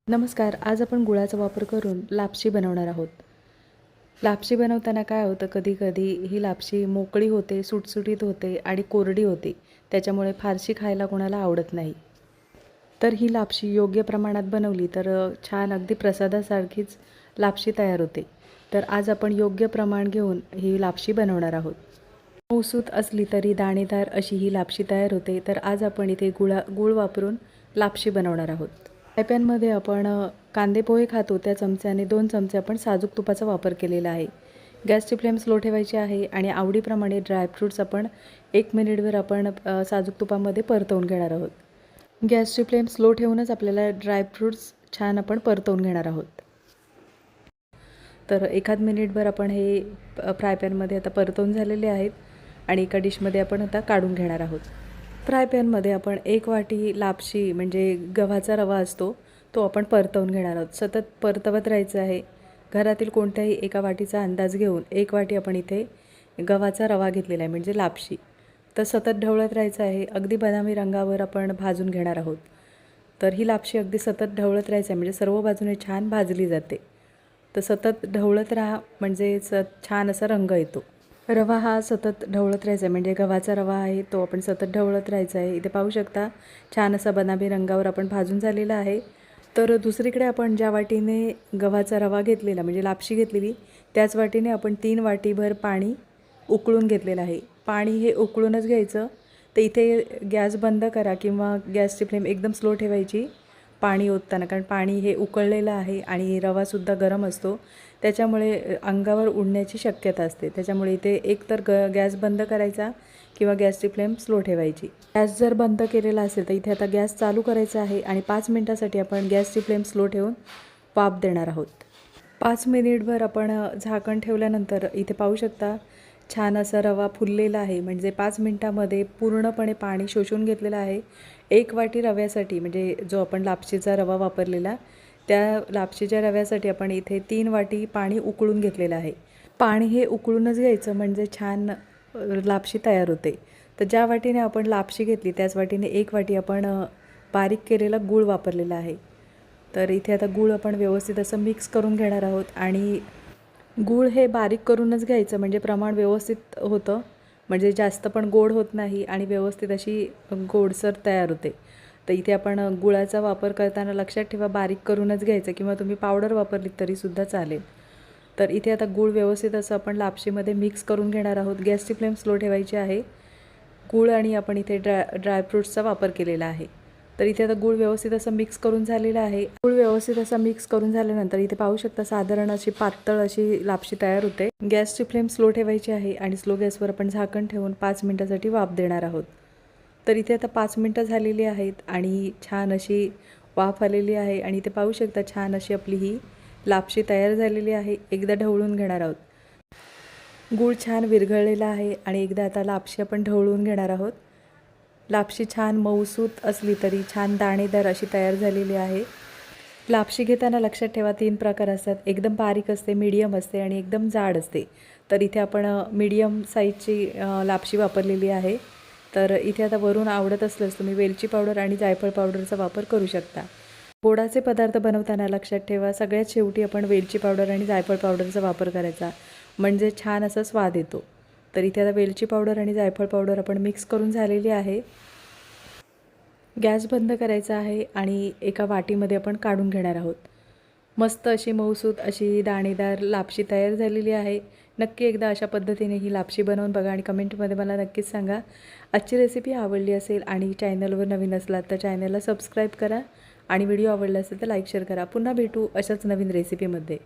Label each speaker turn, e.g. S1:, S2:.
S1: नमस्कार. आज आपण गुळाचा वापर करून लापशी बनवणार आहोत. लापशी बनवताना काय होतं, कधी-कधी ही लापशी मोकळी होते, सुटसुटीत होते आणि कोरडी होते. त्याच्यामुळे फारशी खायला कोणाला आवडत नाही. तर ही लापशी योग्य प्रमाणात बनवली तर छान अगदी प्रसादासारखीच लापशी तयार होते. तर आज आपण योग्य प्रमाण घेऊन ही लापशी बनवणार आहोत. मऊसूत असली तरी दाणेदार अशी ही लापशी तयार होते. तर आज आपण इथे गूळ वापरून लापशी बनवणार आहोत. फ्राय पॅनमध्ये आपण कांदे पोहे खातो त्या चमच्याने 2 चमचे आपण साजूक तुपाचा वापर केलेला आहे. गॅसची फ्लेम स्लो ठेवायची आहे आणि आवडीप्रमाणे ड्रायफ्रूट्स आपण 1 मिनिटभर आपण साजूक तुपामध्ये परतवून घेणार आहोत. गॅसची फ्लेम स्लो ठेवूनच आपल्याला ड्रायफ्रूट्स छान आपण परतवून घेणार आहोत. तर एखाद मिनिटभर आपण हे फ्राय पॅनमध्ये आता परतवून झालेले आहेत आणि एका डिशमध्ये आपण आता काढून घेणार आहोत. फ्राय पॅनमध्ये आपण 1 वाटी लापशी म्हणजे गव्हाचा रवा असतो तो आपण परतवून घेणार आहोत. सतत परतवत राहायचं आहे. घरातील कोणत्याही एका वाटीचा अंदाज घेऊन 1 वाटी आपण इथे गव्हाचा रवा घेतलेला आहे म्हणजे लापशी. तर सतत ढवळत राहायचं आहे. अगदी बदामी रंगावर आपण भाजून घेणार आहोत. तर ही लापशी अगदी सतत ढवळत राहायचं आहे म्हणजे सर्व बाजूने छान भाजली जाते. तर सतत ढवळत राहा म्हणजे छान असा रंग येतो. रवा हा सतत ढवळत राहायचा आहे म्हणजे गव्हाचा रवा आहे तो आपण सतत ढवळत राहायचा आहे. इथे पाहू शकता छान असा बदामी रंगावर आपण भाजून झालेला आहे. तर दुसरीकडे आपण ज्या वाटीने गव्हाचा रवा घेतलेला म्हणजे लापशी घेतलेली त्याच वाटीने आपण 3 वाटीभर पाणी उकळून घेतलेलं आहे. पाणी हे उकळूनच घ्यायचं. तर इथे गॅस बंद करा किंवा गॅसची फ्लेम एकदम स्लो ठेवायची पाणी ओतताना, कारण पाणी हे उकळलेलं आहे आणि रवासुद्धा गरम असतो त्याच्यामुळे अंगावर उडण्याची शक्यता असते. त्याच्यामुळे इथे एकतर गॅस बंद करायचा किंवा गॅसची फ्लेम स्लो ठेवायची. गॅस जर बंद केलेला असेल तर इथे आता गॅस चालू करायचा आहे आणि 5 मिनिटासाठी आपण गॅसची फ्लेम स्लो ठेवून वाफ देणार आहोत. 5 मिनिटभर आपण झाकण ठेवल्यानंतर इथे पाहू शकता छान असा रवा फुललेला आहे म्हणजे 5 मिनिटामध्ये पूर्णपणे पाणी शोषून घेतलेलं आहे. 1 वाटी रव्यासाठी म्हणजे जो आपण लापशीचा रवा वापरलेला त्या लापशीच्या रव्यासाठी आपण इथे 3 वाटी पाणी उकळून घेतलेलं आहे. पाणी हे उकळूनच घ्यायचं म्हणजे छान लापशी तयार होते. तर ज्या वाटीने आपण लापशी घेतली त्याच वाटीने 1 वाटी आपण बारीक केलेला गूळ वापरलेला आहे. तर इथे आता गूळ आपण व्यवस्थित असं मिक्स करून घेणार आहोत आणि गूळ हे बारीक करूनच घ्यायचं म्हणजे प्रमाण व्यवस्थित होतं म्हणजे जास्त पण गोड होत नाही आणि व्यवस्थित अशी गोडसर तयार होते. तर इथे आपण गुळाचा वापर करताना लक्षात ठेवा बारीक करूनच घ्यायचं किंवा तुम्ही पावडर वापरली तरीसुद्धा चालेल. तर इथे आता गूळ व्यवस्थित असं आपण लापशीमध्ये मिक्स करून घेणार आहोत. गॅसची फ्लेम स्लो ठेवायची आहे. गूळ आणि आपण इथे ड्रायफ्रूट्सचा वापर केलेला आहे. तर इथे आता गूळ व्यवस्थित असं मिक्स करून झालेलं आहे. गूळ व्यवस्थित असं मिक्स करून झाल्यानंतर इथे पाहू शकता साधारण अशी पातळ अशी लापशी तयार होते. गॅसची फ्लेम स्लो ठेवायची आहे आणि स्लो गॅसवर आपण झाकण ठेवून 5 मिनिटासाठी वाफ देणार आहोत. तर इथे आता 5 मिनिटं झालेली आहेत आणि छान अशी वाफ आलेली आहे आणि इथे पाहू शकता छान अशी आपली ही लापशी तयार झालेली आहे. एकदा ढवळून घेणार आहोत. गूळ छान विरघळलेला आहे आणि एकदा आता लापशी आपण ढवळून घेणार आहोत. लापशी छान मऊसूत असली तरी छान दाणेदार अशी तयार झालेली आहे. लापशी घेताना लक्षात ठेवा 3 प्रकार असतात. एकदम बारीक असते, मीडियम असते आणि एकदम जाड असते. तर इथे आपण मीडियम साईजची लापशी वापरलेली आहे. तर इथे आता वरून आवडत असल्यास तुम्ही वेलची पावडर आणि जायफळ पावडरचा वापर करू शकता. गोडाचे पदार्थ बनवताना लक्षात ठेवा सगळ्यात शेवटी आपण वेलची पावडर आणि जायफळ पावडरचा वापर करायचा म्हणजे छान असा स्वाद येतो. तर इथे आता वेलची पावडर आणि जायफळ पावडर आपण मिक्स करून झालेली आहे. गॅस बंद करायचा आहे आणि एका वाटीमध्ये आपण काढून घेणार आहोत. मस्त अशी मऊसूत अशी दाणेदार लापशी तयार झालेली आहे. नक्की एकदा अशा पद्धतीने ही लापशी बनवून बघा आणि कमेंटमध्ये मला नक्कीच सांगा. आजची रेसिपी आवडली असेल आणि चॅनलवर नवीन असलात तर चॅनलला सबस्क्राईब करा आणि व्हिडिओ आवडला असेल तर लाईक शेअर करा. पुन्हा भेटू अशाच नवीन रेसिपीमध्ये.